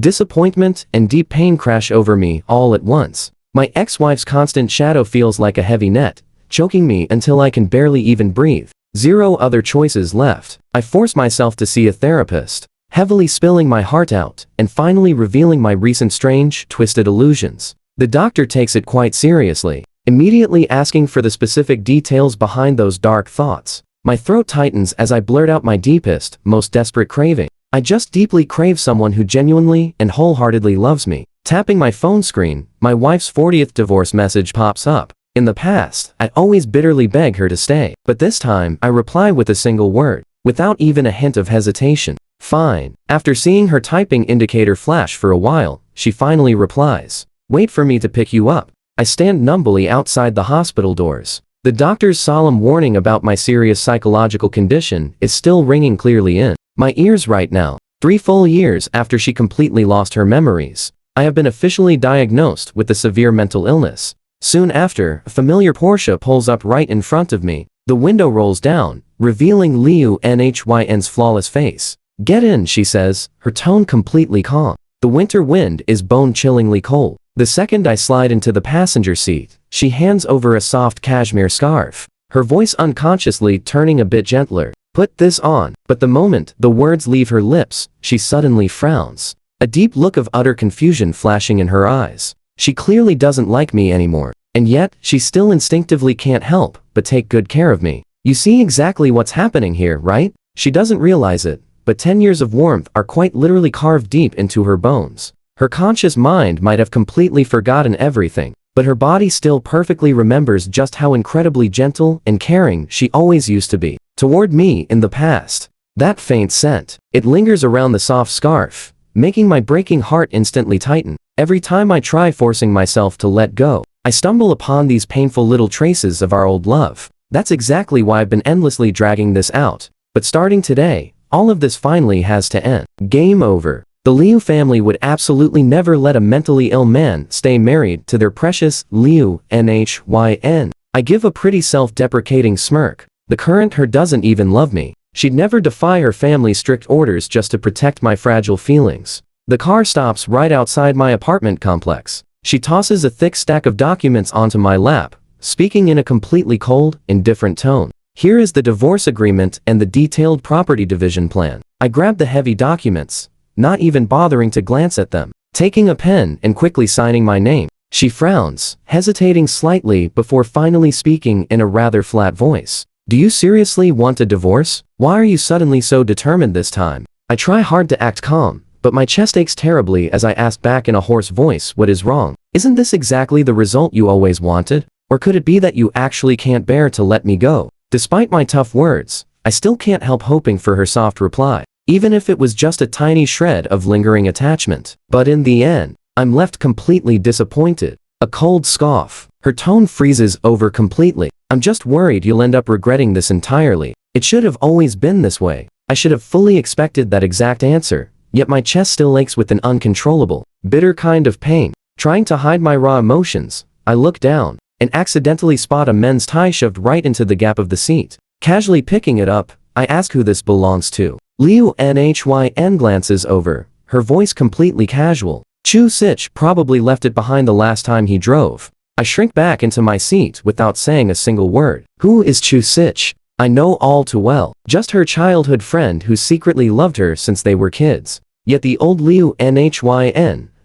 Disappointment and deep pain crash over me all at once. My ex-wife's constant shadow feels like a heavy net, choking me until I can barely even breathe. Zero other choices left. I force myself to see a therapist, heavily spilling my heart out, and finally revealing my recent strange, twisted illusions. The doctor takes it quite seriously, immediately asking for the specific details behind those dark thoughts. My throat tightens as I blurt out my deepest, most desperate craving. I just deeply crave someone who genuinely and wholeheartedly loves me. Tapping my phone screen, my wife's 40th divorce message pops up. In the past, I'd always bitterly beg her to stay, but this time, I reply with a single word, without even a hint of hesitation. Fine. After seeing her typing indicator flash for a while, she finally replies, "Wait for me to pick you up." I stand numbly outside the hospital doors. The doctor's solemn warning about my serious psychological condition is still ringing clearly in my ears right now. 3 full years after she completely lost her memories, I have been officially diagnosed with a severe mental illness. Soon after, a familiar Porsche pulls up right in front of me. The window rolls down, revealing Liu Nhy's flawless face. "Get in," she says, her tone completely calm. The winter wind is bone-chillingly cold. The second I slide into the passenger seat, she hands over a soft cashmere scarf, her voice unconsciously turning a bit gentler. "Put this on." But the moment the words leave her lips, she suddenly frowns, a deep look of utter confusion flashing in her eyes. She clearly doesn't like me anymore, and yet she still instinctively can't help but take good care of me. "You see exactly what's happening here, right?" She doesn't realize it, but 10 years of warmth are quite literally carved deep into her bones. Her conscious mind might have completely forgotten everything, but her body still perfectly remembers just how incredibly gentle and caring she always used to be toward me in the past. That faint scent, it lingers around the soft scarf, making my breaking heart instantly tighten. Every time I try forcing myself to let go, I stumble upon these painful little traces of our old love. That's exactly why I've been endlessly dragging this out. But starting today, all of this finally has to end. Game over. The Liu family would absolutely never let a mentally ill man stay married to their precious Liu Nhy. I give a pretty self-deprecating smirk. The current her doesn't even love me. She'd never defy her family's strict orders just to protect my fragile feelings. The car stops right outside my apartment complex. She tosses a thick stack of documents onto my lap, speaking in a completely cold, indifferent tone. "Here is the divorce agreement and the detailed property division plan." I grab the heavy documents, not even bothering to glance at them, taking a pen and quickly signing my name. She frowns, hesitating slightly before finally speaking in a rather flat voice. "Do you seriously want a divorce? Why are you suddenly so determined this time?" I try hard to act calm, but my chest aches terribly as I ask back in a hoarse voice, "What is wrong? Isn't this exactly the result you always wanted? Or could it be that you actually can't bear to let me go?" Despite my tough words, I still can't help hoping for her soft reply, even if it was just a tiny shred of lingering attachment. But in the end, I'm left completely disappointed. A cold scoff. Her tone freezes over completely. "I'm just worried you'll end up regretting this entirely. It should have always been this way." I should have fully expected that exact answer, yet my chest still aches with an uncontrollable, bitter kind of pain. Trying to hide my raw emotions, I look down and accidentally spot a men's tie shoved right into the gap of the seat. Casually picking it up, I ask who this belongs to. Liu Nhy glances over, her voice completely casual. "Chu Sich probably left it behind the last time he drove." I shrink back into my seat without saying a single word. Who is Chu Sich? I know all too well. Just her childhood friend who secretly loved her since they were kids. Yet the old Liu Nhy,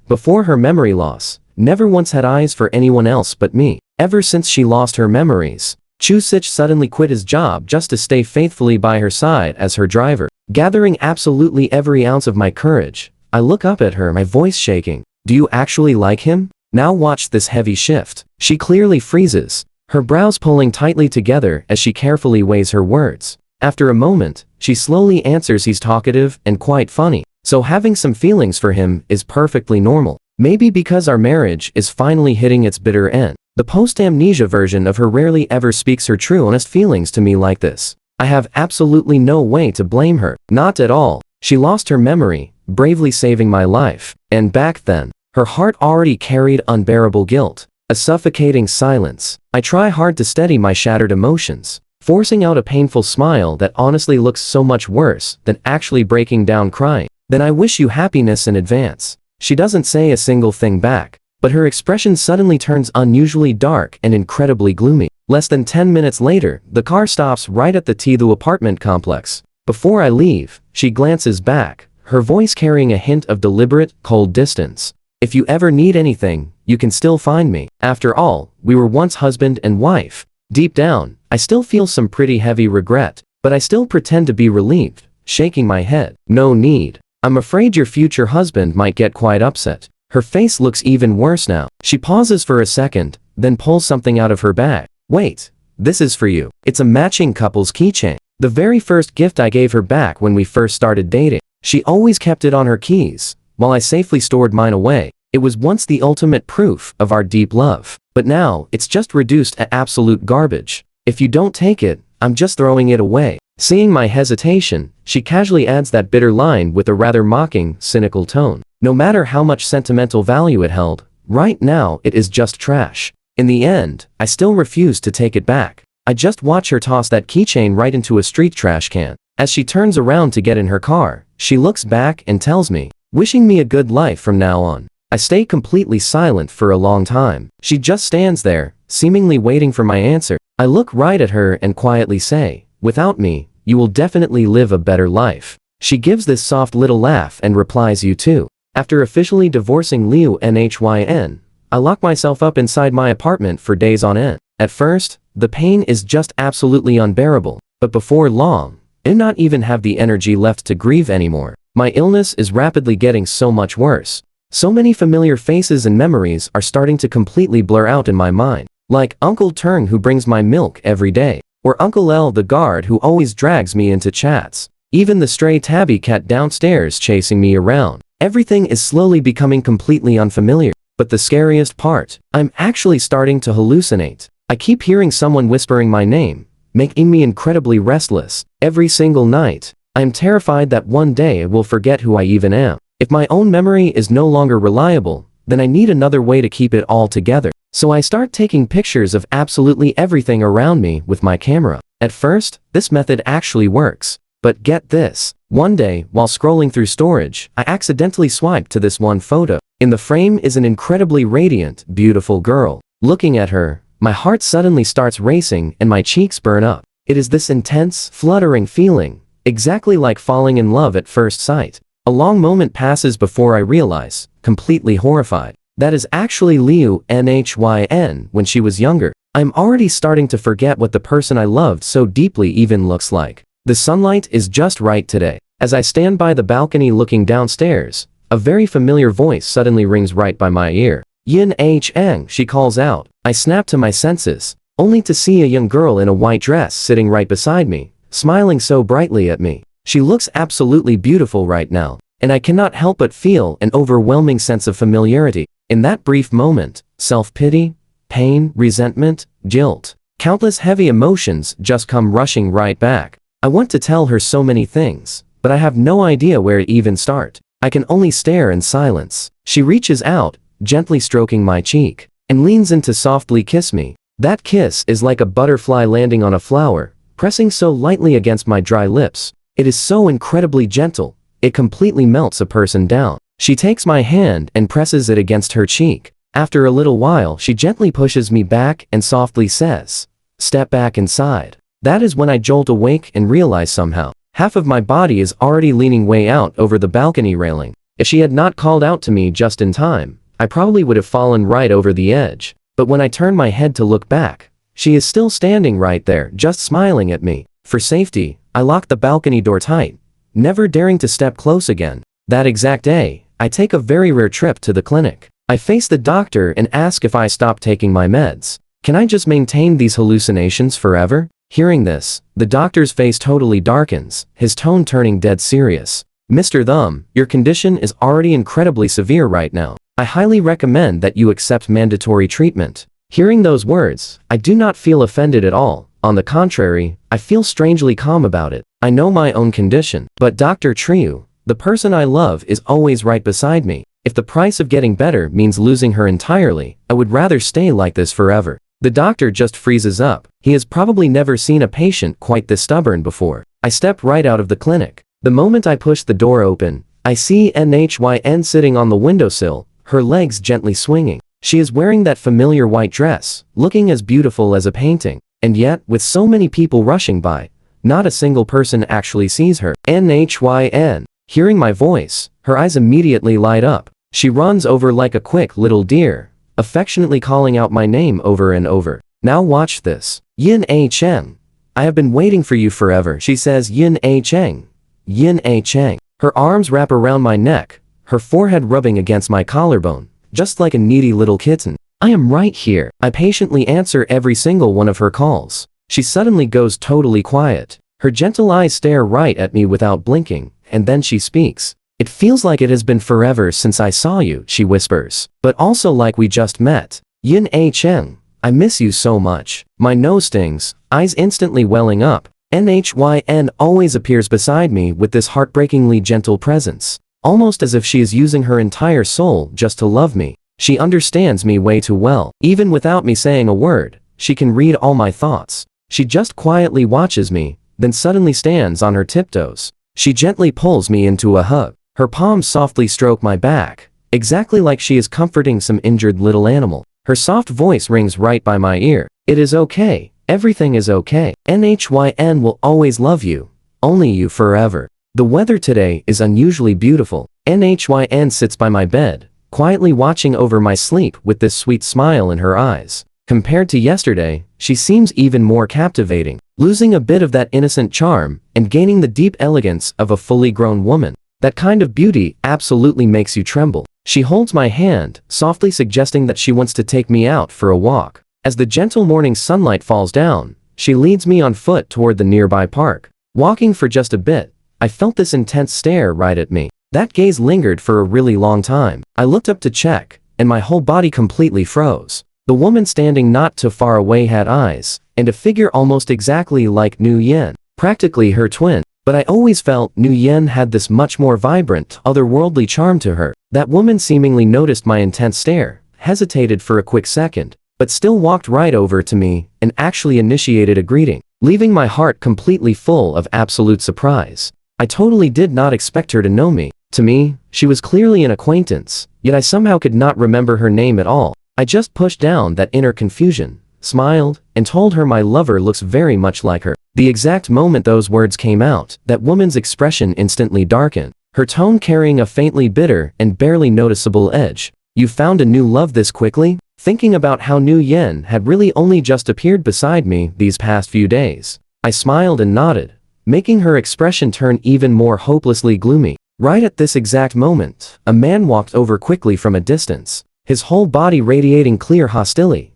before her memory loss, never once had eyes for anyone else but me. Ever since she lost her memories, Chu Sich suddenly quit his job just to stay faithfully by her side as her driver. Gathering absolutely every ounce of my courage, I look up at her, my voice shaking. "Do you actually like him? Now watch this heavy shift." She clearly freezes, her brows pulling tightly together as she carefully weighs her words. After a moment, she slowly answers, "He's talkative and quite funny, so having some feelings for him is perfectly normal. Maybe because our marriage is finally hitting its bitter end." The post-amnesia version of her rarely ever speaks her true honest feelings to me like this. I have absolutely no way to blame her. Not at all. She lost her memory, bravely saving my life. And back then, her heart already carried unbearable guilt. A suffocating silence. I try hard to steady my shattered emotions, forcing out a painful smile that honestly looks so much worse than actually breaking down crying. "Then I wish you happiness in advance." She doesn't say a single thing back, but her expression suddenly turns unusually dark and incredibly gloomy. Less than 10 minutes later, the car stops right at the T2 apartment complex. Before I leave, she glances back, her voice carrying a hint of deliberate, cold distance. If you ever need anything, you can still find me. After all, we were once husband and wife. Deep down, I still feel some pretty heavy regret, but I still pretend to be relieved, shaking my head. No need. I'm afraid your future husband might get quite upset. Her face looks even worse now. She pauses for a second, then pulls something out of her bag. Wait, this is for you. It's a matching couple's keychain. The very first gift I gave her back when we first started dating. She always kept it on her keys, while I safely stored mine away. It was once the ultimate proof of our deep love. But now, it's just reduced to absolute garbage. If you don't take it, I'm just throwing it away. Seeing my hesitation, she casually adds that bitter line with a rather mocking, cynical tone. No matter how much sentimental value it held, right now it is just trash. In the end, I still refuse to take it back. I just watch her toss that keychain right into a street trash can. As she turns around to get in her car, she looks back and tells me, wishing me a good life from now on. I stay completely silent for a long time. She just stands there, seemingly waiting for my answer. I look right at her and quietly say, without me, you will definitely live a better life. She gives this soft little laugh and replies, you too. After officially divorcing Liu Nhyn, I lock myself up inside my apartment for days on end. At first, the pain is just absolutely unbearable, but before long, I do not even have the energy left to grieve anymore. My illness is rapidly getting so much worse. So many familiar faces and memories are starting to completely blur out in my mind. Like Uncle Turn who brings my milk every day, or Uncle L the guard who always drags me into chats. Even the stray tabby cat downstairs chasing me around. Everything is slowly becoming completely unfamiliar. But the scariest part, I'm actually starting to hallucinate. I keep hearing someone whispering my name, making me incredibly restless. Every single night, I am terrified that one day I will forget who I even am. If my own memory is no longer reliable, then I need another way to keep it all together. So I start taking pictures of absolutely everything around me with my camera. At first, this method actually works. But get this, one day, while scrolling through storage, I accidentally swiped to this one photo. In the frame is an incredibly radiant, beautiful girl. Looking at her, my heart suddenly starts racing and my cheeks burn up. It is this intense, fluttering feeling, exactly like falling in love at first sight. A long moment passes before I realize, completely horrified, that is actually Liu Nhyn when she was younger. I'm already starting to forget what the person I loved so deeply even looks like. The sunlight is just right today. As I stand by the balcony looking downstairs, a very familiar voice suddenly rings right by my ear. Yin Heng, she calls out. I snap to my senses, only to see a young girl in a white dress sitting right beside me, smiling so brightly at me. She looks absolutely beautiful right now, and I cannot help but feel an overwhelming sense of familiarity. In that brief moment, self-pity, pain, resentment, guilt, countless heavy emotions just come rushing right back. I want to tell her so many things, but I have no idea where to even start. I can only stare in silence. She reaches out, gently stroking my cheek, and leans in to softly kiss me. That kiss is like a butterfly landing on a flower, pressing so lightly against my dry lips. It is so incredibly gentle, it completely melts a person down. She takes my hand and presses it against her cheek. After a little while, she gently pushes me back and softly says, "Step back inside." That is when I jolt awake and realize somehow, half of my body is already leaning way out over the balcony railing. If she had not called out to me just in time, I probably would have fallen right over the edge. But when I turn my head to look back, she is still standing right there, just smiling at me. For safety, I lock the balcony door tight, never daring to step close again. That exact day, I take a very rare trip to the clinic. I face the doctor and ask if I stop taking my meds. Can I just maintain these hallucinations forever? Hearing this, the doctor's face totally darkens, his tone turning dead serious. Mr. Thumb, your condition is already incredibly severe right now. I highly recommend that you accept mandatory treatment. Hearing those words, I do not feel offended at all. On the contrary, I feel strangely calm about it. I know my own condition. But Dr. Triu, the person I love is always right beside me. If the price of getting better means losing her entirely, I would rather stay like this forever. The doctor just freezes up. He has probably never seen a patient quite this stubborn before. I step right out of the clinic. The moment I push the door open, I see Nhyn sitting on the windowsill, her legs gently swinging. She is wearing that familiar white dress, looking as beautiful as a painting. And yet, with so many people rushing by, not a single person actually sees her. Nhyn. Hearing my voice, her eyes immediately light up. She runs over like a quick little deer, affectionately calling out my name over and over. Now watch this. Yin A Cheng. I have been waiting for you forever, she says. Yin A Cheng. Yin A Cheng. Her arms wrap around my neck, her forehead rubbing against my collarbone, just like a needy little kitten. I am right here. I patiently answer every single one of her calls. She suddenly goes totally quiet. Her gentle eyes stare right at me without blinking, and then she speaks. It feels like it has been forever since I saw you, she whispers, but also like we just met. Yin A Cheng, I miss you so much. My nose stings, eyes instantly welling up. Nhyn always appears beside me with this heartbreakingly gentle presence, almost as if she is using her entire soul just to love me. She understands me way too well. Even without me saying a word, she can read all my thoughts. She just quietly watches me, then suddenly stands on her tiptoes. She gently pulls me into a hug. Her palms softly stroke my back, exactly like she is comforting some injured little animal. Her soft voice rings right by my ear. It is okay. Everything is okay. Nhyn will always love you. Only you forever. The weather today is unusually beautiful. Nhyn sits by my bed, quietly watching over my sleep with this sweet smile in her eyes. Compared to yesterday, she seems even more captivating, losing a bit of that innocent charm and gaining the deep elegance of a fully grown woman. That kind of beauty absolutely makes you tremble. She holds my hand, softly suggesting that she wants to take me out for a walk. As the gentle morning sunlight falls down, she leads me on foot toward the nearby park. Walking for just a bit, I felt this intense stare right at me. That gaze lingered for a really long time. I looked up to check, and my whole body completely froze. The woman standing not too far away had eyes, and a figure almost exactly like Nhyn, practically her twin. But I always felt Nhyn had this much more vibrant, otherworldly charm to her. That woman seemingly noticed my intense stare, hesitated for a quick second, but still walked right over to me and actually initiated a greeting, leaving my heart completely full of absolute surprise. I totally did not expect her to know me. To me, she was clearly an acquaintance, yet I somehow could not remember her name at all. I just pushed down that inner confusion, smiled, and told her my lover looks very much like her. The exact moment those words came out, that woman's expression instantly darkened, her tone carrying a faintly bitter and barely noticeable edge. You found a new love this quickly? Thinking about how Nhyn had really only just appeared beside me these past few days, I smiled and nodded, making her expression turn even more hopelessly gloomy. Right at this exact moment, a man walked over quickly from a distance, his whole body radiating clear hostility,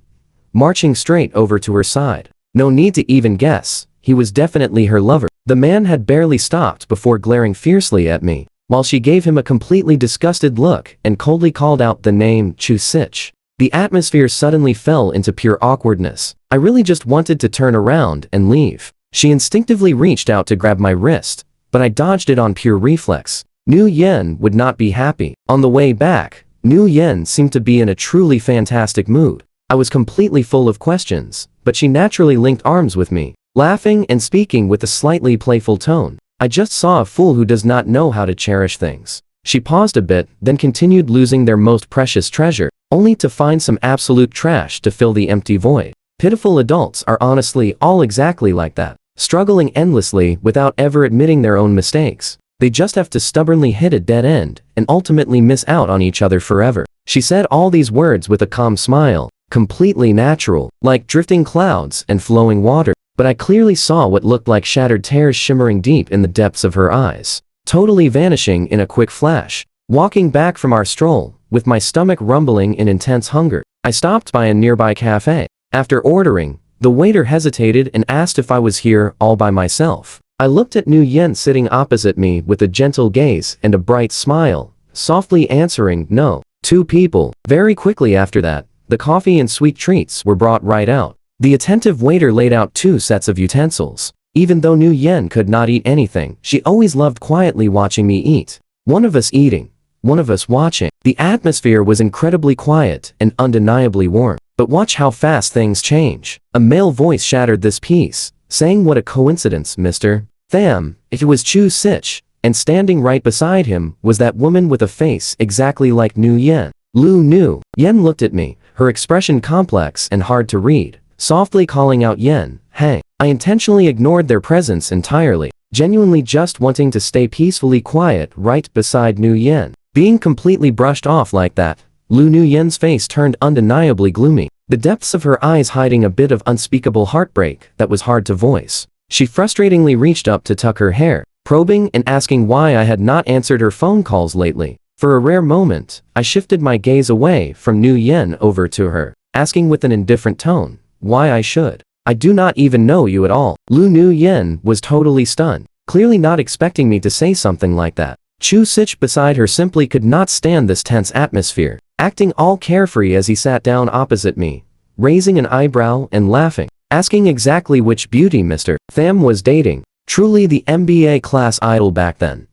marching straight over to her side. No need to even guess, he was definitely her lover. The man had barely stopped before glaring fiercely at me, while she gave him a completely disgusted look and coldly called out the name Chu Sich. The atmosphere suddenly fell into pure awkwardness. I really just wanted to turn around and leave. She instinctively reached out to grab my wrist, but I dodged it on pure reflex. Nhyn would not be happy. On the way back, Nhyn seemed to be in a truly fantastic mood. I was completely full of questions, but she naturally linked arms with me, laughing and speaking with a slightly playful tone. I just saw a fool who does not know how to cherish things. She paused a bit, then continued losing their most precious treasure, only to find some absolute trash to fill the empty void. Pitiful adults are honestly all exactly like that, struggling endlessly without ever admitting their own mistakes. They just have to stubbornly hit a dead end and ultimately miss out on each other forever. She said all these words with a calm smile, completely natural, like drifting clouds and flowing water, but I clearly saw what looked like shattered tears shimmering deep in the depths of her eyes, totally vanishing in a quick flash. Walking back from our stroll, with my stomach rumbling in intense hunger, I stopped by a nearby cafe. After ordering, the waiter hesitated and asked if I was here all by myself. I looked at Nhyn sitting opposite me with a gentle gaze and a bright smile, softly answering, "No." 2 people. Very quickly after that, the coffee and sweet treats were brought right out. The attentive waiter laid out 2 sets of utensils. Even though Nhyn could not eat anything, she always loved quietly watching me eat. One of us eating, one of us watching. The atmosphere was incredibly quiet and undeniably warm. But watch how fast things change. A male voice shattered this peace, saying, "What a coincidence, Mr. Tham, if it was Chu Sich, and standing right beside him was that woman with a face exactly like Nu Yen. Lu Nu Yen looked at me, her expression complex and hard to read, softly calling out Yen, "Hey." I intentionally ignored their presence entirely, genuinely just wanting to stay peacefully quiet right beside Nu Yen. Being completely brushed off like that, Lu Nu Yen's face turned undeniably gloomy, the depths of her eyes hiding a bit of unspeakable heartbreak that was hard to voice. She frustratingly reached up to tuck her hair, probing and asking why I had not answered her phone calls lately. For a rare moment, I shifted my gaze away from Nu Yen over to her, asking with an indifferent tone, why I should. I do not even know you at all. Lu Nu Yen was totally stunned, clearly not expecting me to say something like that. Chu Sich beside her simply could not stand this tense atmosphere, acting all carefree as he sat down opposite me, raising an eyebrow and laughing, asking exactly which beauty Mr. Tham was dating. Truly the MBA class idol back then.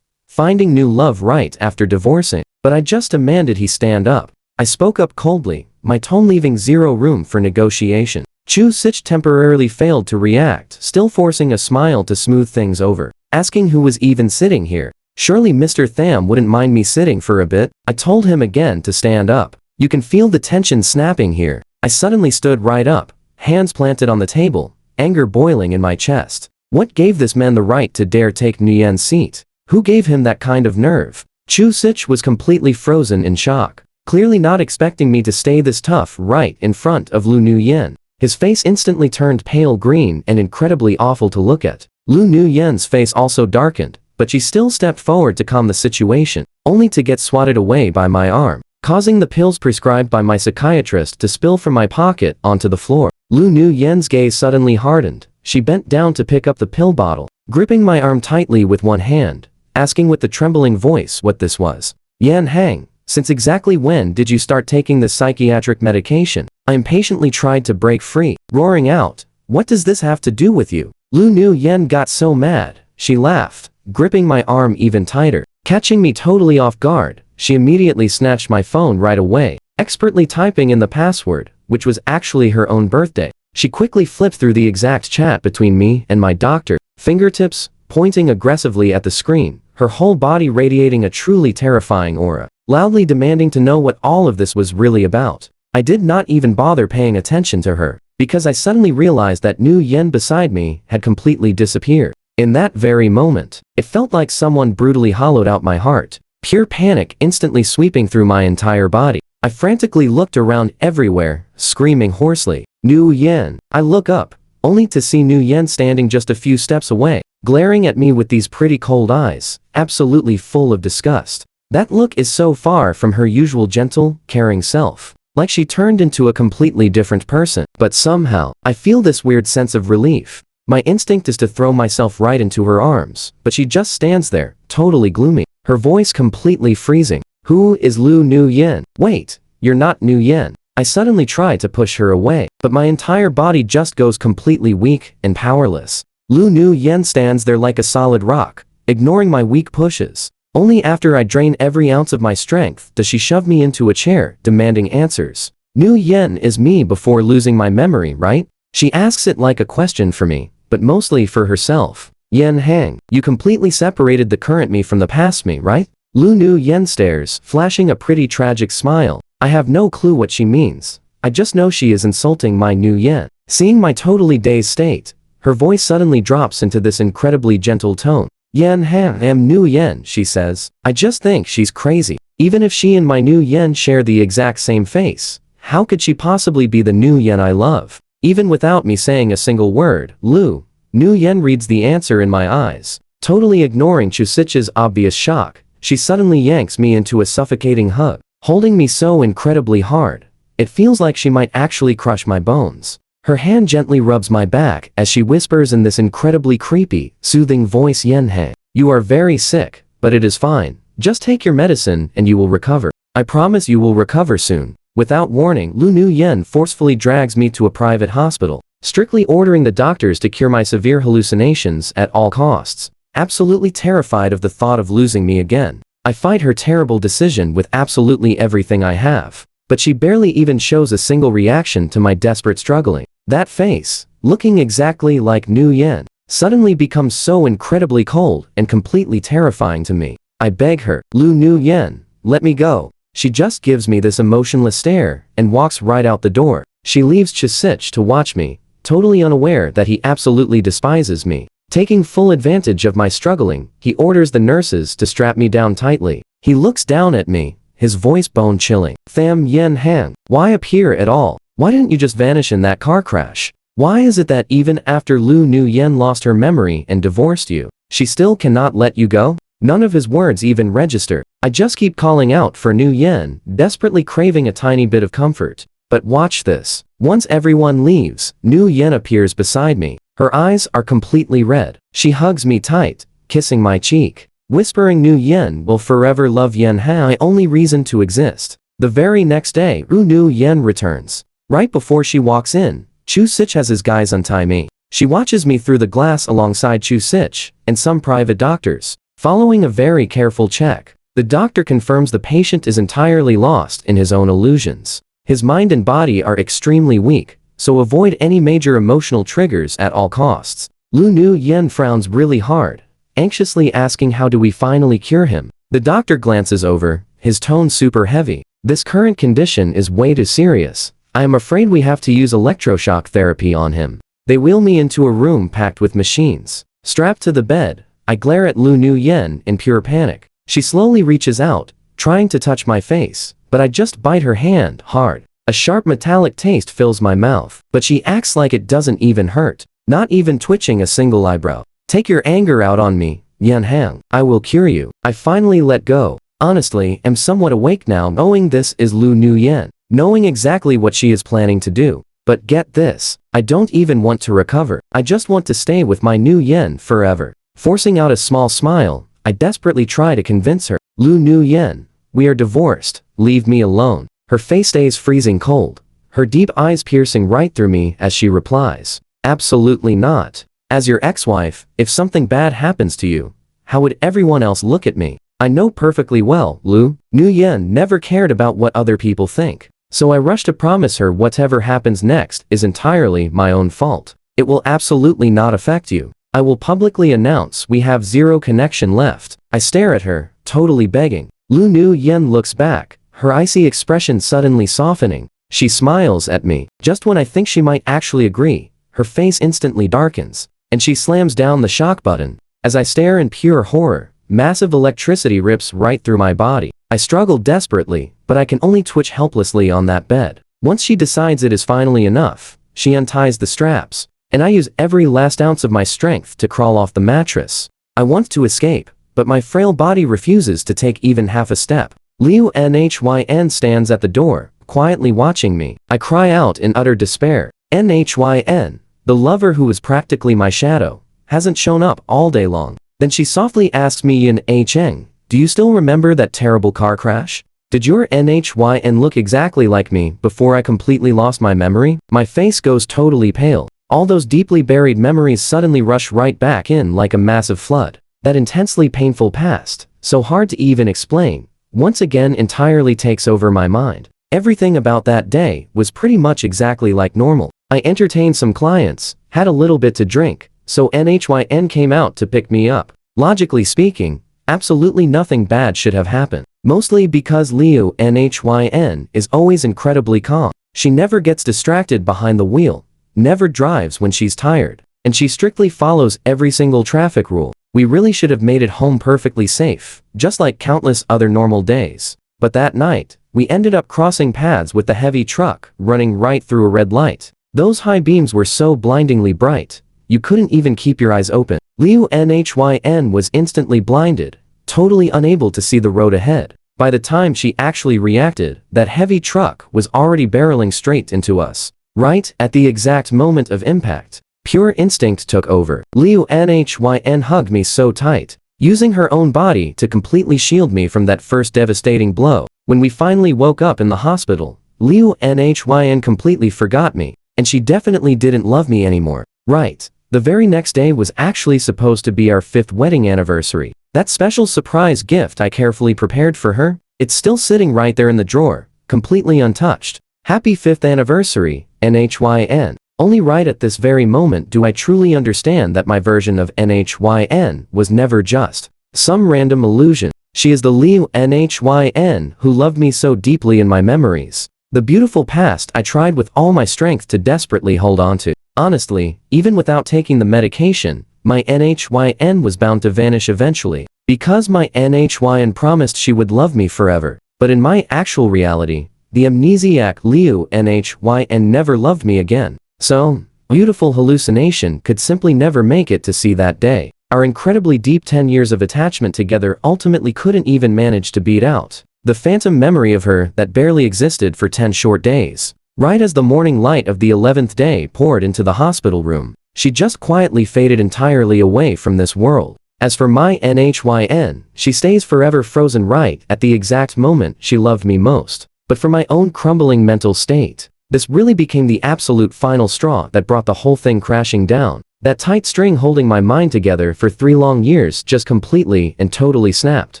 Finding new love right after divorcing, but I just demanded he stand up. I spoke up coldly, my tone leaving zero room for negotiation. Chu Sich temporarily failed to react, still forcing a smile to smooth things over, asking who was even sitting here. Surely Mr. Tham wouldn't mind me sitting for a bit. I told him again to stand up. You can feel the tension snapping here. I suddenly stood right up, hands planted on the table, anger boiling in my chest. What gave this man the right to dare take Nu Yen's seat? Who gave him that kind of nerve? Chu Sich was completely frozen in shock, clearly not expecting me to stay this tough right in front of Lu Nu Yen. His face instantly turned pale green and incredibly awful to look at. Lu Nu Yen's face also darkened, but she still stepped forward to calm the situation, only to get swatted away by my arm, causing the pills prescribed by my psychiatrist to spill from my pocket onto the floor. Lu Nu Yen's gaze suddenly hardened. She bent down to pick up the pill bottle, gripping my arm tightly with one hand, asking with the trembling voice what this was. Yan Hang, since exactly when did you start taking this psychiatric medication? I impatiently tried to break free, roaring out, what does this have to do with you? Lu Nu Yen got so mad, she laughed, gripping my arm even tighter. Catching me totally off guard, she immediately snatched my phone right away, expertly typing in the password, which was actually her own birthday. She quickly flipped through the exact chat between me and my doctor, fingertips pointing aggressively at the screen, her whole body radiating a truly terrifying aura, loudly demanding to know what all of this was really about. I did not even bother paying attention to her, because I suddenly realized that Nu Yen beside me had completely disappeared. In that very moment, it felt like someone brutally hollowed out my heart, pure panic instantly sweeping through my entire body. I frantically looked around everywhere, screaming hoarsely, Nu Yen. I look up, only to see Nu Yen standing just a few steps away, glaring at me with these pretty cold eyes, absolutely full of disgust. That look is so far from her usual gentle, caring self. Like she turned into a completely different person. But somehow, I feel this weird sense of relief. My instinct is to throw myself right into her arms, but she just stands there, totally gloomy, her voice completely freezing. Who is Lu Nu Yen? Wait, you're not Nu Yen. I suddenly try to push her away, but my entire body just goes completely weak and powerless. Lu Nu Yen stands there like a solid rock, ignoring my weak pushes. Only after I drain every ounce of my strength does she shove me into a chair, demanding answers. Nu Yen is me before losing my memory, right? She asks it like a question for me, but mostly for herself. Yan Hang, you completely separated the current me from the past me, right? Lu Nu Yen stares, flashing a pretty tragic smile. I have no clue what she means. I just know she is insulting my Nu Yen. Seeing my totally dazed state, her voice suddenly drops into this incredibly gentle tone. Yan Hang am Nu Yen, she says. I just think she's crazy. Even if she and my Nu Yen share the exact same face, how could she possibly be the Nu Yen I love? Even without me saying a single word, Nu Yen reads the answer in my eyes. Totally ignoring Chu Sich's obvious shock, she suddenly yanks me into a suffocating hug, holding me so incredibly hard. It feels like she might actually crush my bones. Her hand gently rubs my back as she whispers in this incredibly creepy, soothing voice, Yen Hang, you are very sick, but it is fine. Just take your medicine and you will recover. I promise you will recover soon. Without warning, Lu Nu Yen forcefully drags me to a private hospital, strictly ordering the doctors to cure my severe hallucinations at all costs. Absolutely terrified of the thought of losing me again, I fight her terrible decision with absolutely everything I have. But she barely even shows a single reaction to my desperate struggling. That face, looking exactly like Nu Yen, suddenly becomes so incredibly cold and completely terrifying to me. I beg her, Lu Nu Yen, let me go. She just gives me this emotionless stare and walks right out the door. She leaves Chisich to watch me, totally unaware that he absolutely despises me. Taking full advantage of my struggling, he orders the nurses to strap me down tightly. He looks down at me, his voice bone-chilling. Tham Yen Hang, why up here at all? Why didn't you just vanish in that car crash? Why is it that even after Lu Nu Yen lost her memory and divorced you, she still cannot let you go? None of his words even register. I just keep calling out for Nu Yen, desperately craving a tiny bit of comfort. But watch this. Once everyone leaves, Nu Yen appears beside me. Her eyes are completely red. She hugs me tight, kissing my cheek, whispering Nu Yen will forever love Yen Hang, my only reason to exist. The very next day, Nu Yen returns. Right before she walks in, Chu Sich has his guys untie me. She watches me through the glass alongside Chu Sich and some private doctors. Following a very careful check, the doctor confirms the patient is entirely lost in his own illusions. His mind and body are extremely weak, so avoid any major emotional triggers at all costs. Lu Nu Yen frowns really hard, anxiously asking how do we finally cure him. The doctor glances over, his tone super heavy. This current condition is way too serious. I am afraid we have to use electroshock therapy on him. They wheel me into a room packed with machines. Strapped to the bed, I glare at Lu Nu Yen in pure panic. She slowly reaches out, trying to touch my face, but I just bite her hand hard. A sharp metallic taste fills my mouth, but she acts like it doesn't even hurt, not even twitching a single eyebrow. Take your anger out on me, Yen Hang. I will cure you. I finally let go. Honestly, am somewhat awake now knowing this is Lu Nu Yen, knowing exactly what she is planning to do. But get this, I don't even want to recover. I just want to stay with my Nu Yen forever. Forcing out a small smile, I desperately try to convince her. Lu Nu Yen, we are divorced, leave me alone. Her face stays freezing cold, her deep eyes piercing right through me as she replies, absolutely not. As your ex-wife, if something bad happens to you, how would everyone else look at me? I know perfectly well, Lu Nu Yen never cared about what other people think. So I rush to promise her whatever happens next is entirely my own fault. It will absolutely not affect you. I will publicly announce we have zero connection left. I stare at her, totally begging. Lu Nu Yen looks back, her icy expression suddenly softening. She smiles at me. Just when I think she might actually agree, her face instantly darkens, and she slams down the shock button. As I stare in pure horror, massive electricity rips right through my body. I struggle desperately, but I can only twitch helplessly on that bed. Once she decides it is finally enough, she unties the straps, and I use every last ounce of my strength to crawl off the mattress. I want to escape, but my frail body refuses to take even half a step. Liu Nhyn stands at the door, quietly watching me. I cry out in utter despair. Nhyn, the lover who was practically my shadow, hasn't shown up all day long. Then she softly asks me, Yin A Cheng, do you still remember that terrible car crash? Did your Nhyn look exactly like me before I completely lost my memory? My face goes totally pale. All those deeply buried memories suddenly rush right back in like a massive flood. That intensely painful past, so hard to even explain, once again entirely takes over my mind. Everything about that day was pretty much exactly like normal. I entertained some clients, had a little bit to drink, so Nhyn came out to pick me up. Logically speaking, absolutely nothing bad should have happened. Mostly because Liu Nhyn is always incredibly calm. She never gets distracted behind the wheel, never drives when she's tired, and she strictly follows every single traffic rule. We really should have made it home perfectly safe, just like countless other normal days. But that night, we ended up crossing paths with the heavy truck running right through a red light. Those high beams were so blindingly bright, you couldn't even keep your eyes open. Liu Nhyn was instantly blinded, totally unable to see the road ahead. By the time she actually reacted, that heavy truck was already barreling straight into us. Right at the exact moment of impact, pure instinct took over. Liu Nhyn hugged me so tight, using her own body to completely shield me from that first devastating blow. When we finally woke up in the hospital, Liu Nhyn completely forgot me, and she definitely didn't love me anymore. Right. The very next day was actually supposed to be our 5th wedding anniversary. That special surprise gift I carefully prepared for her, it's still sitting right there in the drawer, completely untouched. Happy 5th anniversary, Nhyn. Only right at this very moment do I truly understand that my version of NHYN was never just some random illusion. She is the Liu NHYN who loved me so deeply in my memories. The beautiful past I tried with all my strength to desperately hold on to. Honestly, even without taking the medication, my NHYN was bound to vanish eventually, because my NHYN promised she would love me forever. But in my actual reality, the amnesiac Liu NHYN never loved me again. So, beautiful hallucination could simply never make it to see that day. Our incredibly deep 10 years of attachment together ultimately couldn't even manage to beat out the phantom memory of her that barely existed for 10 short days. Right as the morning light of the 11th day poured into the hospital room, she just quietly faded entirely away from this world. As for my NHYN, she stays forever frozen right at the exact moment she loved me most. But for my own crumbling mental state, this really became the absolute final straw that brought the whole thing crashing down. That tight string holding my mind together for 3 long years just completely and totally snapped.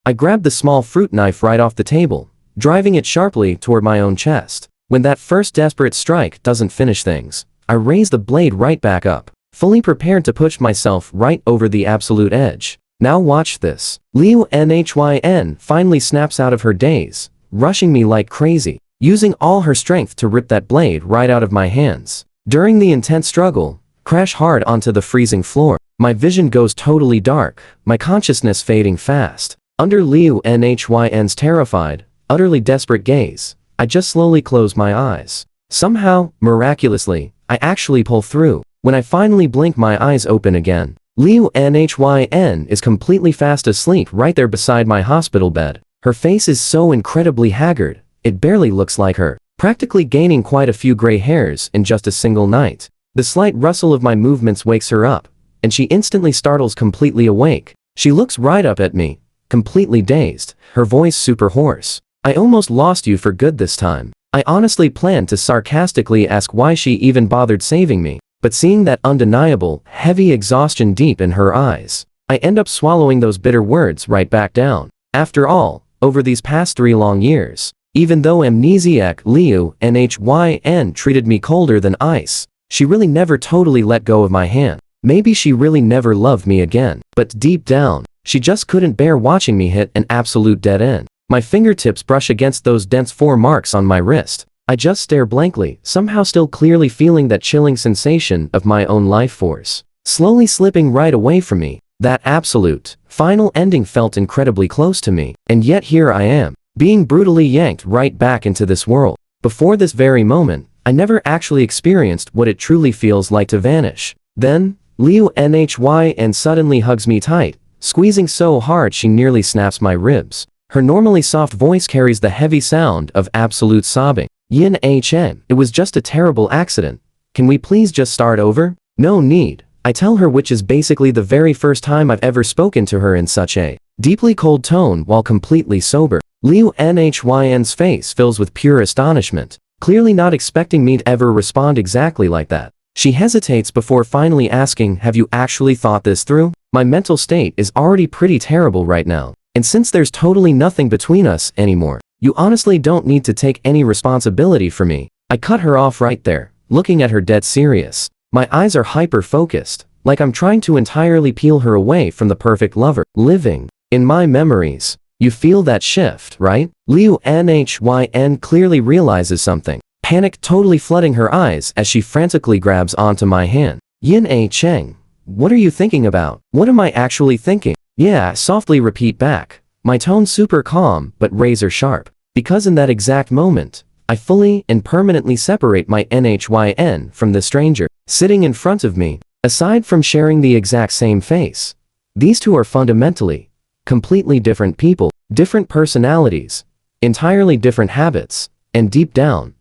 I grabbed the small fruit knife right off the table, driving it sharply toward my own chest. When that first desperate strike doesn't finish things, I raise the blade right back up, fully prepared to push myself right over the absolute edge. Now watch this. Liu NHYN finally snaps out of her daze, rushing me like crazy, using all her strength to rip that blade right out of my hands. During the intense struggle, crash hard onto the freezing floor. My vision goes totally dark, my consciousness fading fast. Under Liu NHYN's terrified, utterly desperate gaze, I just slowly close my eyes. Somehow, miraculously, I actually pull through. When I finally blink my eyes open again, Liu NHYN is completely fast asleep right there beside my hospital bed. Her face is so incredibly haggard, it barely looks like her, practically gaining quite a few gray hairs in just a single night. The slight rustle of my movements wakes her up, and she instantly startles completely awake. She looks right up at me, completely dazed, her voice super hoarse. I almost lost you for good this time. I honestly planned to sarcastically ask why she even bothered saving me, but seeing that undeniable, heavy exhaustion deep in her eyes, I end up swallowing those bitter words right back down. After all, over these past 3 long years, even though amnesiac Liu NHYN treated me colder than ice, she really never totally let go of my hand. Maybe she really never loved me again, but deep down, she just couldn't bear watching me hit an absolute dead end. My fingertips brush against those dense 4 marks on my wrist. I just stare blankly, somehow still clearly feeling that chilling sensation of my own life force slowly slipping right away from me. That absolute, final ending felt incredibly close to me, and yet here I am, being brutally yanked right back into this world. Before this very moment, I never actually experienced what it truly feels like to vanish. Then, Liu NHYN suddenly hugs me tight, squeezing so hard she nearly snaps my ribs. Her normally soft voice carries the heavy sound of absolute sobbing. Yin Chen, it was just a terrible accident. Can we please just start over? No need, I tell her, which is basically the very first time I've ever spoken to her in such a deeply cold tone while completely sober. Liu NHYN's face fills with pure astonishment, clearly not expecting me to ever respond exactly like that. She hesitates before finally asking, have you actually thought this through? My mental state is already pretty terrible right now, and since there's totally nothing between us anymore, you honestly don't need to take any responsibility for me. I cut her off right there, looking at her dead serious. My eyes are hyper-focused, like I'm trying to entirely peel her away from the perfect lover living in my memories. You feel that shift, right? Liu NHYN clearly realizes something, panic totally flooding her eyes as she frantically grabs onto my hand. Yin A Cheng, what are you thinking about? What am I actually thinking? Yeah, I softly repeat back, my tone super calm but razor sharp, because in that exact moment, I fully and permanently separate my NHYN from the stranger sitting in front of me. Aside from sharing the exact same face, these two are fundamentally, completely different people, different personalities, entirely different habits, and deep down,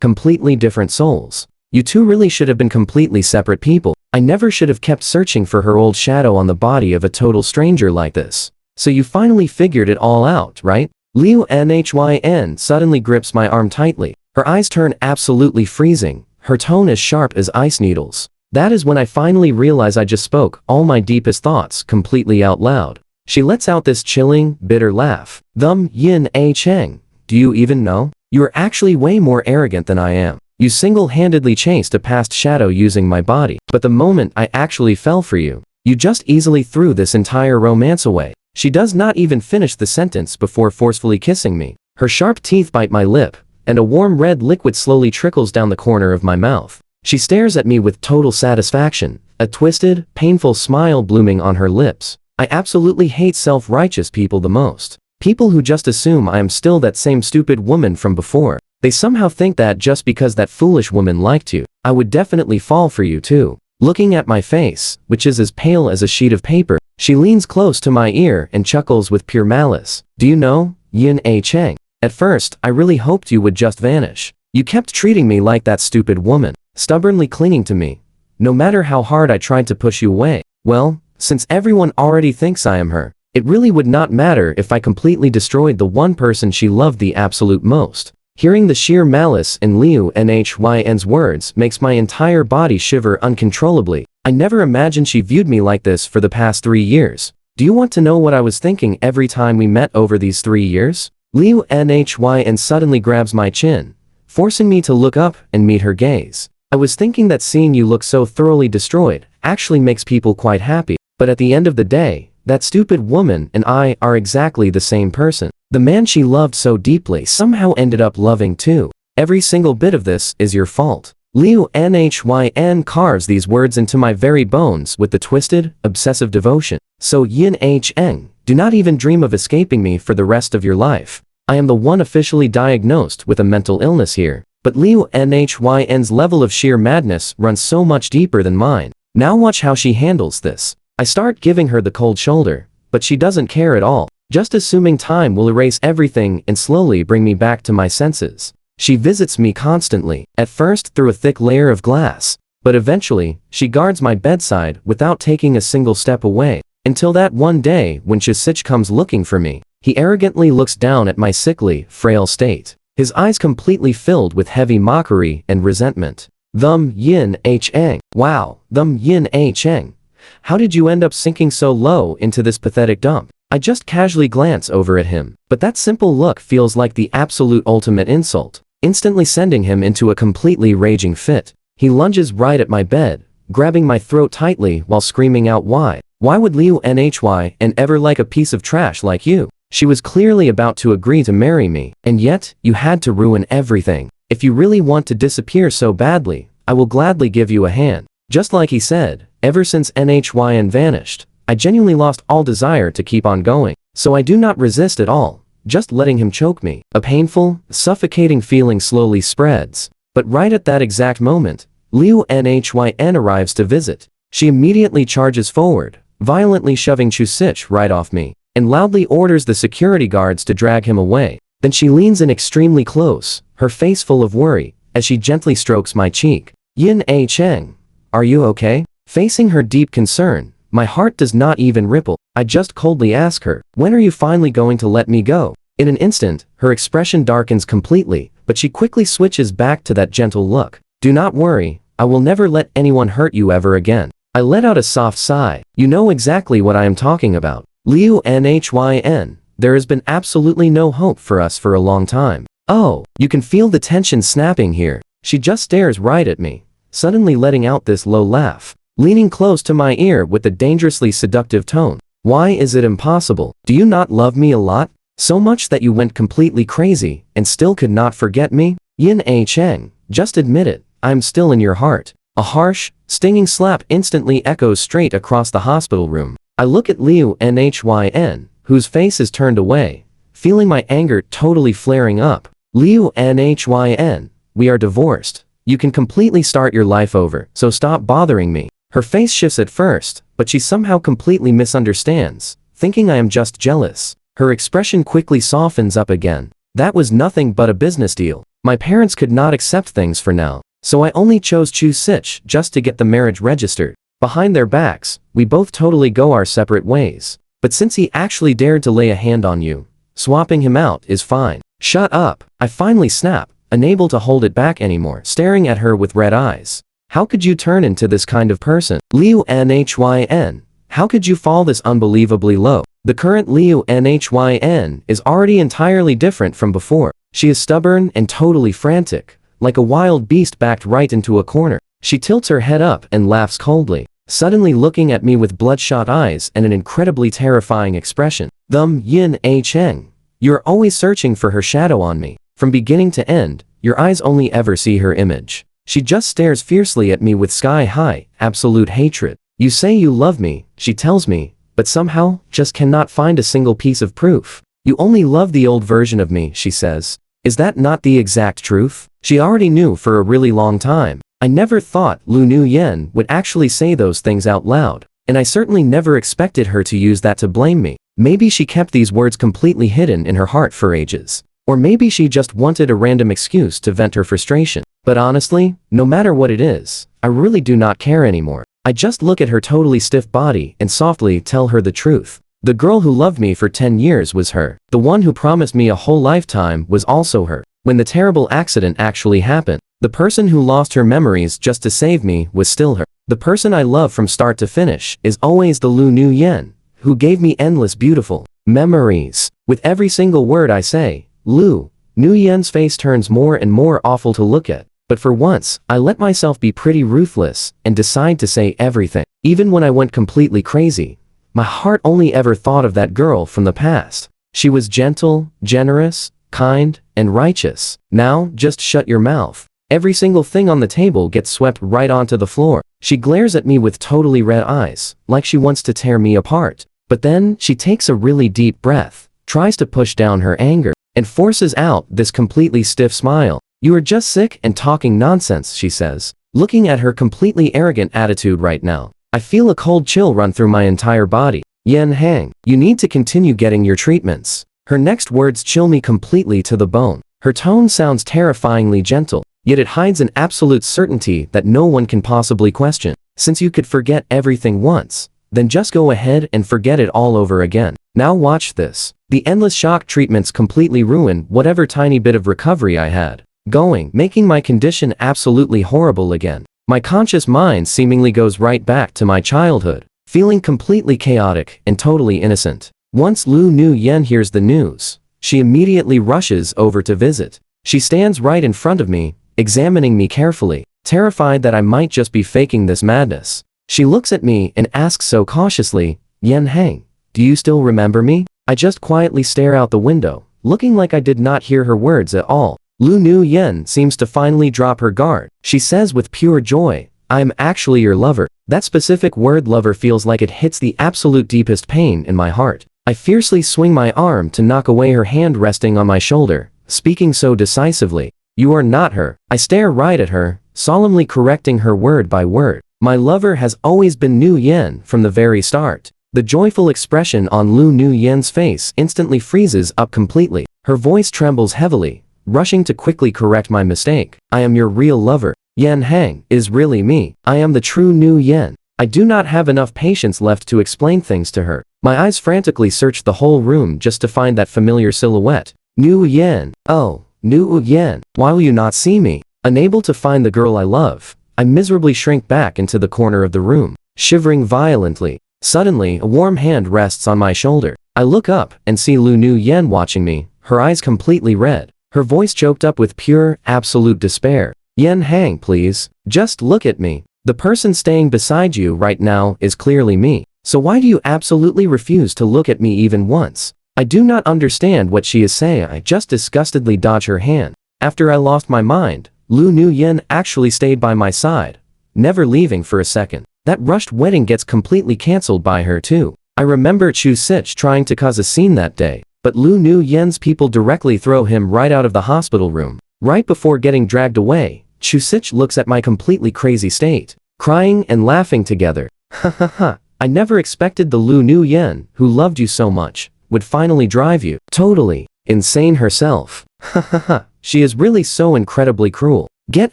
completely different souls. You two really should have been completely separate people. I never should have kept searching for her old shadow on the body of a total stranger like this. So you finally figured it all out, right? Liu NHYN suddenly grips my arm tightly. Her eyes turn absolutely freezing, her tone as sharp as ice needles. That is when I finally realize I just spoke all my deepest thoughts completely out loud. She lets out this chilling, bitter laugh. Yin A Cheng, do you even know? You are actually way more arrogant than I am. You single-handedly chased a past shadow using my body. But the moment I actually fell for you, you just easily threw this entire romance away. She does not even finish the sentence before forcefully kissing me. Her sharp teeth bite my lip, and a warm red liquid slowly trickles down the corner of my mouth. She stares at me with total satisfaction, a twisted, painful smile blooming on her lips. I absolutely hate self-righteous people the most. People who just assume I am still that same stupid woman from before. They somehow think that just because that foolish woman liked you, I would definitely fall for you too. Looking at my face, which is as pale as a sheet of paper, she leans close to my ear and chuckles with pure malice. Do you know, Yin-A Cheng? At first, I really hoped you would just vanish. You kept treating me like that stupid woman, stubbornly clinging to me, no matter how hard I tried to push you away. Well, since everyone already thinks I am her, it really would not matter if I completely destroyed the one person she loved the absolute most. Hearing the sheer malice in Liu Nhy's words makes my entire body shiver uncontrollably. I never imagined she viewed me like this for the past 3 years. Do you want to know what I was thinking every time we met over these 3 years? Liu Nhy suddenly grabs my chin, forcing me to look up and meet her gaze. I was thinking that seeing you look so thoroughly destroyed actually makes people quite happy. But at the end of the day, that stupid woman and I are exactly the same person. The man she loved so deeply somehow ended up loving too. Every single bit of this is your fault. Liu Nhy carves these words into my very bones with the twisted, obsessive devotion. So Yin-A Cheng, do not even dream of escaping me for the rest of your life. I am the one officially diagnosed with a mental illness here. But Liu Nhy's level of sheer madness runs so much deeper than mine. Now watch how she handles this. I start giving her the cold shoulder, but she doesn't care at all, just assuming time will erase everything and slowly bring me back to my senses. She visits me constantly, at first through a thick layer of glass, but eventually, she guards my bedside without taking a single step away, until that one day when Chisich comes looking for me. He arrogantly looks down at my sickly, frail state, his eyes completely filled with heavy mockery and resentment. Yin-A Cheng. Wow, Yin-A Cheng. How did you end up sinking so low into this pathetic dump? I just casually glance over at him, but that simple look feels like the absolute ultimate insult, instantly sending him into a completely raging fit. He lunges right at my bed, grabbing my throat tightly while screaming out, why? Why would Liu Nhy ever like a piece of trash like you? She was clearly about to agree to marry me, and yet, you had to ruin everything. If you really want to disappear so badly, I will gladly give you a hand. Just like he said, ever since Nhy vanished, I genuinely lost all desire to keep on going. So I do not resist at all, just letting him choke me. A painful, suffocating feeling slowly spreads. But right at that exact moment, Liu Nhy arrives to visit. She immediately charges forward, violently shoving Chisich right off me, and loudly orders the security guards to drag him away. Then she leans in extremely close, her face full of worry, as she gently strokes my cheek. Yin-A Cheng, are you okay? Facing her deep concern, my heart does not even ripple. I just coldly ask her, when are you finally going to let me go? In an instant, her expression darkens completely, but she quickly switches back to that gentle look. Do not worry, I will never let anyone hurt you ever again. I let out a soft sigh. You know exactly what I am talking about. Liu Nhy, there has been absolutely no hope for us for a long time. Oh, you can feel the tension snapping here. She just stares right at me, suddenly letting out this low laugh, leaning close to my ear with a dangerously seductive tone. Why is it impossible? Do you not love me a lot? So much that you went completely crazy and still could not forget me? Yin-A Cheng, just admit it, I'm still in your heart. A harsh, stinging slap instantly echoes straight across the hospital room. I look at Liu Nhy, whose face is turned away, feeling my anger totally flaring up. Liu Nhy, we are divorced. You can completely start your life over, so stop bothering me. Her face shifts at first, but she somehow completely misunderstands, thinking I am just jealous. Her expression quickly softens up again. That was nothing but a business deal. My parents could not accept things for now, so I only chose Chisich just to get the marriage registered. Behind their backs, we both totally go our separate ways. But since he actually dared to lay a hand on you, swapping him out is fine. Shut up, I finally snap, unable to hold it back anymore, staring at her with red eyes. How could you turn into this kind of person? Liu Nhy, how could you fall this unbelievably low? The current Liu Nhy is already entirely different from before. She is stubborn and totally frantic, like a wild beast backed right into a corner. She tilts her head up and laughs coldly, suddenly looking at me with bloodshot eyes and an incredibly terrifying expression. Yin A Cheng. You're always searching for her shadow on me. From beginning to end, your eyes only ever see her image. She just stares fiercely at me with sky-high, absolute hatred. You say you love me, she tells me, but somehow, just cannot find a single piece of proof. You only love the old version of me, she says. Is that not the exact truth? She already knew for a really long time. I never thought Lu Nuyen would actually say those things out loud, and I certainly never expected her to use that to blame me. Maybe she kept these words completely hidden in her heart for ages. Or maybe she just wanted a random excuse to vent her frustration. But honestly, no matter what it is, I really do not care anymore. I just look at her totally stiff body and softly tell her the truth. The girl who loved me for 10 years was her. The one who promised me a whole lifetime was also her. When the terrible accident actually happened, the person who lost her memories just to save me was still her. The person I love from start to finish is always the Lu Nuyen, who gave me endless beautiful memories. With every single word I say, Lu Nuyen's face turns more and more awful to look at. But for once, I let myself be pretty ruthless and decide to say everything. Even when I went completely crazy, my heart only ever thought of that girl from the past. She was gentle, generous, kind, and righteous. Now, just shut your mouth. Every single thing on the table gets swept right onto the floor. She glares at me with totally red eyes, like she wants to tear me apart. But then, she takes a really deep breath, tries to push down her anger, and forces out this completely stiff smile. You are just sick and talking nonsense, she says. Looking at her completely arrogant attitude right now, I feel a cold chill run through my entire body. Yen Hang, you need to continue getting your treatments. Her next words chill me completely to the bone. Her tone sounds terrifyingly gentle, yet it hides an absolute certainty that no one can possibly question. Since you could forget everything once, then just go ahead and forget it all over again. Now watch this. The endless shock treatments completely ruin whatever tiny bit of recovery I had going, making my condition absolutely horrible again. My conscious mind seemingly goes right back to my childhood, feeling completely chaotic and totally innocent. Once Lu Nuyen hears the news, she immediately rushes over to visit. She stands right in front of me, examining me carefully, terrified that I might just be faking this madness. She looks at me and asks so cautiously, Yen Hang, do you still remember me? I just quietly stare out the window, looking like I did not hear her words at all. Lu Nuyen seems to finally drop her guard. She says with pure joy, I am actually your lover. That specific word lover feels like it hits the absolute deepest pain in my heart. I fiercely swing my arm to knock away her hand resting on my shoulder, speaking so decisively. You are not her. I stare right at her, solemnly correcting her word by word. My lover has always been Nuyen from the very start. The joyful expression on Lu Nuyen's face instantly freezes up completely. Her voice trembles heavily, rushing to quickly correct my mistake. I am your real lover. Yen Hang is really me. I am the true Nuyen. I do not have enough patience left to explain things to her. My eyes frantically search the whole room just to find that familiar silhouette. Nuyen. Oh, Nuyen. Why will you not see me? Unable to find the girl I love, I miserably shrink back into the corner of the room, shivering violently. Suddenly, a warm hand rests on my shoulder. I look up and see Lu Nuyen watching me, her eyes completely red. Her voice choked up with pure, absolute despair. Yen Hang, please, just look at me. The person staying beside you right now is clearly me. So why do you absolutely refuse to look at me even once? I do not understand what she is saying. I just disgustedly dodge her hand. After I lost my mind, Lu Nuyen actually stayed by my side, never leaving for a second. That rushed wedding gets completely cancelled by her too. I remember Chu Sich trying to cause a scene that day, but Lu Nuyen's people directly throw him right out of the hospital room. Right before getting dragged away, Chu Sich looks at my completely crazy state, crying and laughing together. Ha ha ha, I never expected the Lu Nuyen, who loved you so much, would finally drive you totally insane herself. Ha ha ha, she is really so incredibly cruel. Get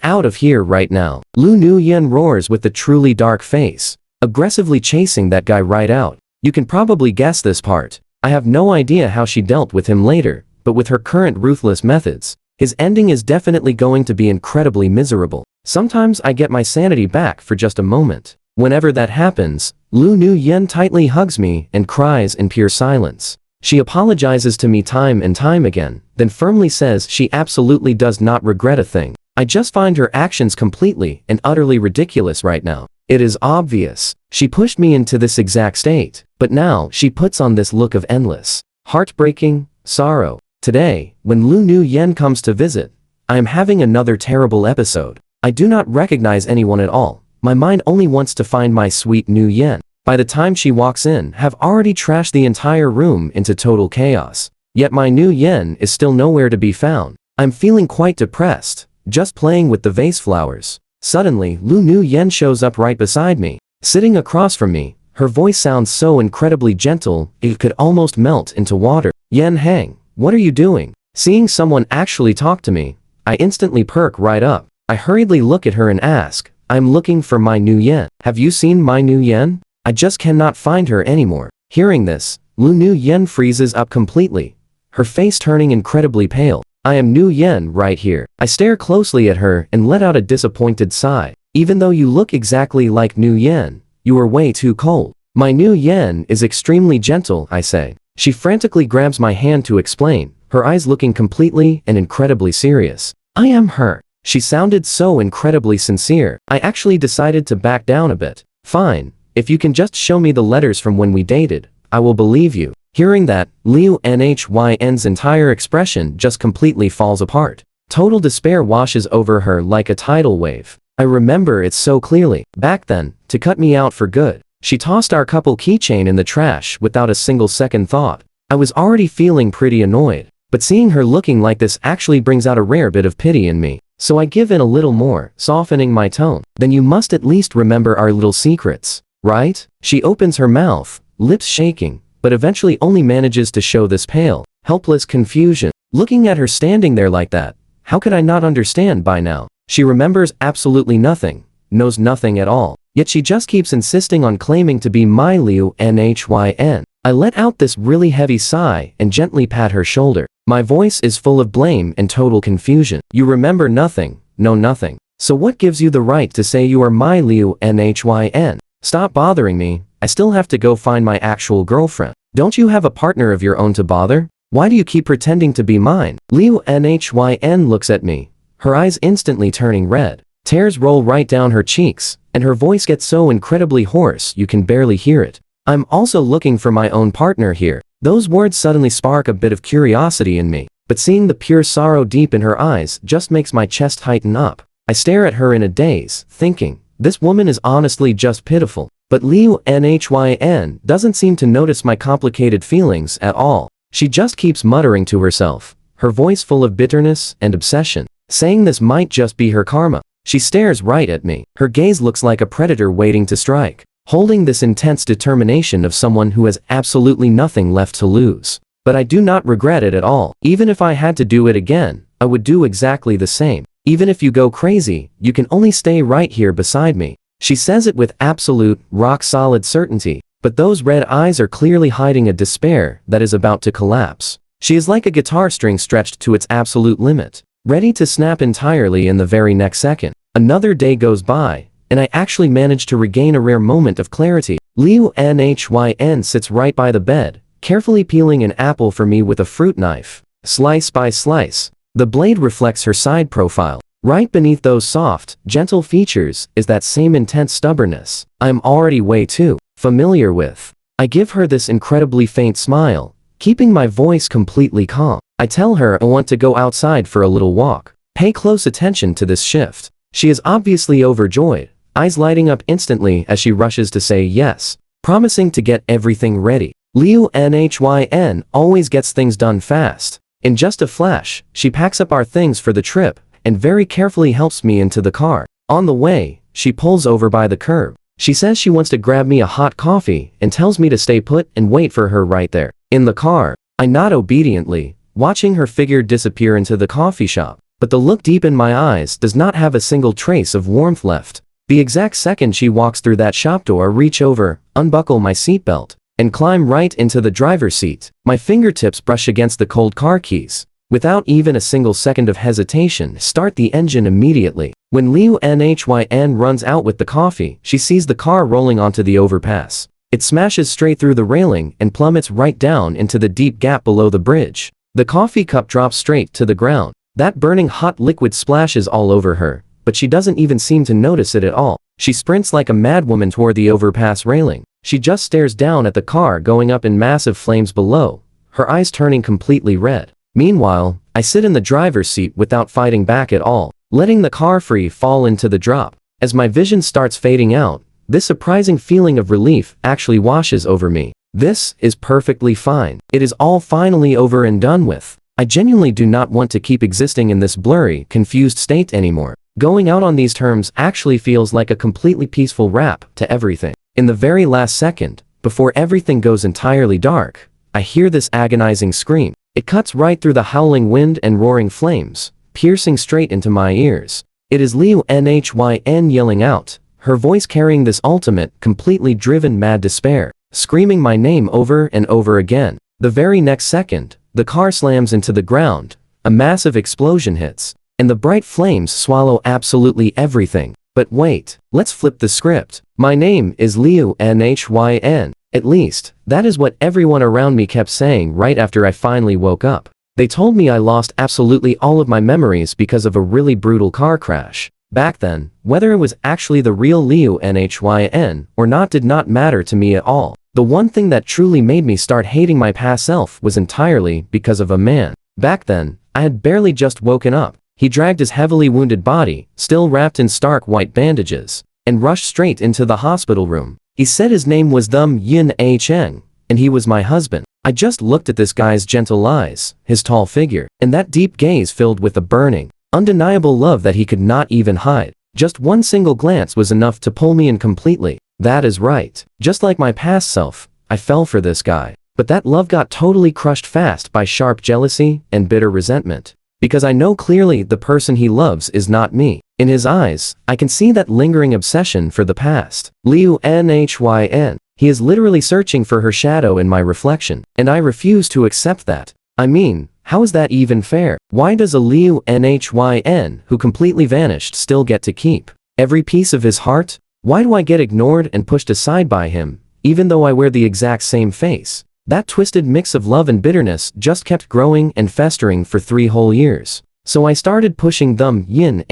out of here right now. Lu Nuyen roars with a truly dark face, aggressively chasing that guy right out. You can probably guess this part. I have no idea how she dealt with him later, but with her current ruthless methods, his ending is definitely going to be incredibly miserable. Sometimes I get my sanity back for just a moment. Whenever that happens, Lu Nuyen tightly hugs me and cries in pure silence. She apologizes to me time and time again, then firmly says she absolutely does not regret a thing. I just find her actions completely and utterly ridiculous right now. It is obvious. She pushed me into this exact state, but now she puts on this look of endless, heartbreaking sorrow. Today, when Lu Nu Yen comes to visit, I am having another terrible episode. I do not recognize anyone at all. My mind only wants to find my sweet Nu Yen. By the time she walks in, have already trashed the entire room into total chaos. Yet my Nu Yen is still nowhere to be found. I'm feeling quite depressed, just playing with the vase flowers. Suddenly, Lu Nu Yen shows up right beside me, sitting across from me. Her voice sounds so incredibly gentle, it could almost melt into water. Yen Hang, what are you doing? Seeing someone actually talk to me, I instantly perk right up. I hurriedly look at her and ask, I'm looking for my Nu Yen. Have you seen my Nu Yen? I just cannot find her anymore. Hearing this, Lu Nu Yen freezes up completely, her face turning incredibly pale. I am Nu Yen right here. I stare closely at her and let out a disappointed sigh. Even though you look exactly like Nu Yen, you are way too cold. My Nu Yen is extremely gentle, I say. She frantically grabs my hand to explain, her eyes looking completely and incredibly serious. I am her. She sounded so incredibly sincere. I actually decided to back down a bit. Fine, if you can just show me the letters from when we dated, I will believe you. Hearing that, Liu Nhy's entire expression just completely falls apart. Total despair washes over her like a tidal wave. I remember it so clearly. Back then, to cut me out for good, she tossed our couple keychain in the trash without a single second thought. I was already feeling pretty annoyed, but seeing her looking like this actually brings out a rare bit of pity in me. So I give in a little more, softening my tone. Then you must at least remember our little secrets, right? She opens her mouth, lips shaking, but eventually only manages to show this pale, helpless confusion. Looking at her standing there like that, how could I not understand by now? She remembers absolutely nothing, knows nothing at all, yet she just keeps insisting on claiming to be my Liu Nhin. I let out this really heavy sigh and gently pat her shoulder. My voice is full of blame and total confusion. You remember nothing, know nothing. So what gives you the right to say you are my Liu Nhin? Stop bothering me. I still have to go find my actual girlfriend. Don't you have a partner of your own to bother? Why do you keep pretending to be mine? Liu Nhin looks at me, her eyes instantly turning red. Tears roll right down her cheeks, and her voice gets so incredibly hoarse you can barely hear it. I'm also looking for my own partner here. Those words suddenly spark a bit of curiosity in me, but seeing the pure sorrow deep in her eyes just makes my chest tighten up. I stare at her in a daze, thinking, this woman is honestly just pitiful. But Liu Nhin doesn't seem to notice my complicated feelings at all. She just keeps muttering to herself, her voice full of bitterness and obsession, saying this might just be her karma. She stares right at me. Her gaze looks like a predator waiting to strike, holding this intense determination of someone who has absolutely nothing left to lose. But I do not regret it at all. Even if I had to do it again, I would do exactly the same. Even if you go crazy, you can only stay right here beside me. She says it with absolute, rock-solid certainty, but those red eyes are clearly hiding a despair that is about to collapse. She is like a guitar string stretched to its absolute limit, ready to snap entirely in the very next second. Another day goes by, and I actually manage to regain a rare moment of clarity. Liu Nhin sits right by the bed, carefully peeling an apple for me with a fruit knife, slice by slice. The blade reflects her side profile. Right beneath those soft, gentle features is that same intense stubbornness I'm already way too familiar with. I give her this incredibly faint smile, keeping my voice completely calm. I tell her I want to go outside for a little walk. Pay close attention to this shift. She is obviously overjoyed, eyes lighting up instantly as she rushes to say yes, promising to get everything ready. Liu Nhin always gets things done fast. In just a flash, she packs up our things for the trip and very carefully helps me into the car. On the way, she pulls over by the curb. She says she wants to grab me a hot coffee and tells me to stay put and wait for her right there. In the car, I nod obediently, watching her figure disappear into the coffee shop. But the look deep in my eyes does not have a single trace of warmth left. The exact second she walks through that shop door, I reach over, unbuckle my seatbelt, and climb right into the driver's seat. My fingertips brush against the cold car keys. Without even a single second of hesitation, start the engine immediately. When Liu Nhin runs out with the coffee, she sees the car rolling onto the overpass. It smashes straight through the railing and plummets right down into the deep gap below the bridge. The coffee cup drops straight to the ground. That burning hot liquid splashes all over her, but she doesn't even seem to notice it at all. She sprints like a madwoman toward the overpass railing. She just stares down at the car going up in massive flames below, her eyes turning completely red. Meanwhile, I sit in the driver's seat without fighting back at all, letting the car free fall into the drop. As my vision starts fading out, this surprising feeling of relief actually washes over me. This is perfectly fine. It is all finally over and done with. I genuinely do not want to keep existing in this blurry, confused state anymore. Going out on these terms actually feels like a completely peaceful wrap to everything. In the very last second, before everything goes entirely dark, I hear this agonizing scream. It cuts right through the howling wind and roaring flames, piercing straight into my ears. It is Liu Nhyn yelling out, her voice carrying this ultimate, completely driven mad despair, screaming my name over and over again. The very next second, the car slams into the ground, a massive explosion hits, and the bright flames swallow absolutely everything. But wait, let's flip the script. My name is Liu Nhyn. At least, that is what everyone around me kept saying right after I finally woke up. They told me I lost absolutely all of my memories because of a really brutal car crash. Back then, whether it was actually the real Liu Nhyn or not did not matter to me at all. The one thing that truly made me start hating my past self was entirely because of a man. Back then, I had barely just woken up. He dragged his heavily wounded body, still wrapped in stark white bandages, and rushed straight into the hospital room. He said his name was Amnesiac, and he was my husband. I just looked at this guy's gentle eyes, his tall figure, and that deep gaze filled with a burning, undeniable love that he could not even hide. Just one single glance was enough to pull me in completely. That is right. Just like my past self, I fell for this guy. But that love got totally crushed fast by sharp jealousy and bitter resentment. Because I know clearly the person he loves is not me. In his eyes, I can see that lingering obsession for the past. Liu Nhyn. He is literally searching for her shadow in my reflection. And I refuse to accept that. I mean, how is that even fair? Why does a Liu Nhyn who completely vanished still get to keep every piece of his heart? Why do I get ignored and pushed aside by him, even though I wear the exact same face? That twisted mix of love and bitterness just kept growing and festering for 3 whole years. So I started pushing Nhyn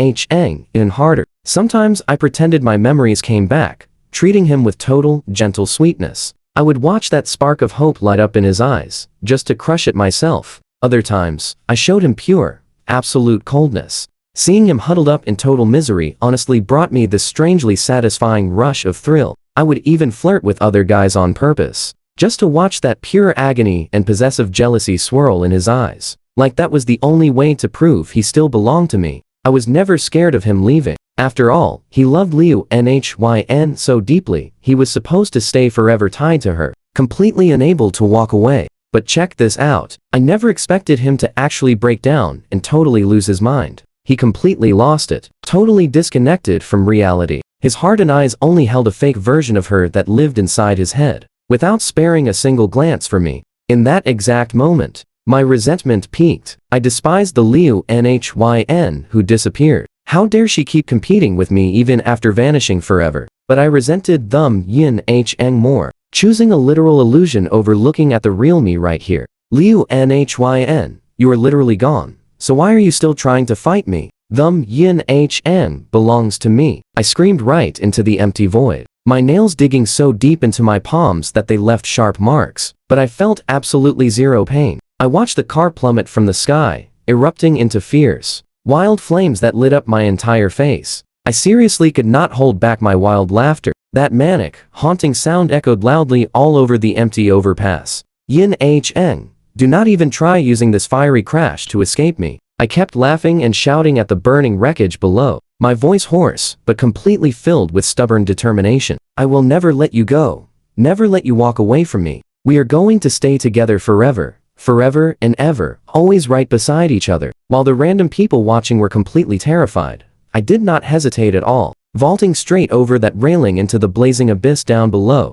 in harder. Sometimes I pretended my memories came back, treating him with total, gentle sweetness. I would watch that spark of hope light up in his eyes, just to crush it myself. Other times, I showed him pure, absolute coldness. Seeing him huddled up in total misery honestly brought me this strangely satisfying rush of thrill. I would even flirt with other guys on purpose, just to watch that pure agony and possessive jealousy swirl in his eyes. Like that was the only way to prove he still belonged to me. I was never scared of him leaving. After all, he loved Liu Nhyn so deeply, he was supposed to stay forever tied to her, completely unable to walk away. But check this out. I never expected him to actually break down and totally lose his mind. He completely lost it, totally disconnected from reality. His heart and eyes only held a fake version of her that lived inside his head, without sparing a single glance for me. In that exact moment, my resentment peaked. I despised the Liu Nhyn who disappeared. How dare she keep competing with me even after vanishing forever? But I resented Nhyn more, choosing a literal illusion over looking at the real me right here. Liu Nhyn, you are literally gone. So why are you still trying to fight me? Nhyn belongs to me. I screamed right into the empty void, my nails digging so deep into my palms that they left sharp marks. But I felt absolutely zero pain. I watched the car plummet from the sky, erupting into fierce, wild flames that lit up my entire face. I seriously could not hold back my wild laughter. That manic, haunting sound echoed loudly all over the empty overpass. Nhyn, do not even try using this fiery crash to escape me. I kept laughing and shouting at the burning wreckage below, my voice hoarse, but completely filled with stubborn determination. I will never let you go. Never let you walk away from me. We are going to stay together forever. Forever and ever, always right beside each other. While the random people watching were completely terrified, I did not hesitate at all, vaulting straight over that railing into the blazing abyss down below.